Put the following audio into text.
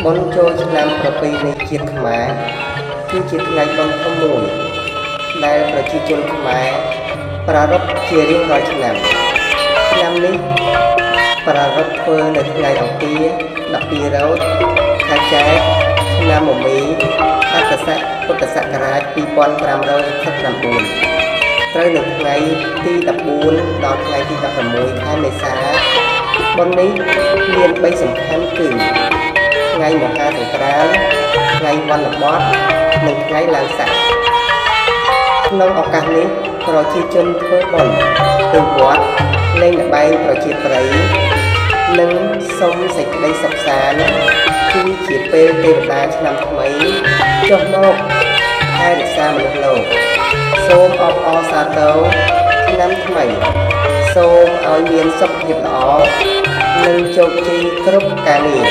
បុណ្យចូលឆ្នាំប្រពៃណីជាតិខ្មែរគឺជាថ្ងៃបុណ្យធំមួយដែលប្រជាជនខ្មែរប្រារព្ធជារៀងរាល់ឆ្នាំនេះប្រារព្ធធ្វើនៅថ្ងៃអង្គារ12រោចខែចែកឆ្នាំមមីអត្តស័កពុទ្ធសករាជ2569ត្រូវនៅថ្ងៃទី14ដល់ថ្ងៃទី16ខែមេសាបុណ្យនេះមាន3សំខាន់គឺថ្ងៃមហាសង្ក្រាន្តថ្ងៃវណ្ណបតនិងថ្ងៃឡើងស័កក្នុងឱកាសនេះប្រជាជនធ្វើបុណ្យទៅវត្តលេងល្បែងប្រជាប្រិយនិងសុំសេចក្តីសុខសាន្តគឺជាពេលទេវតាឆ្នាំថ្មីចុះមកថែរក្សាមនុស្សលោកសូមអបអរសាទរឆ្នាំថ្មីសូមឲ្យមានសុខភាពល្អនិងជោគជ័យគ្រប់ការងារ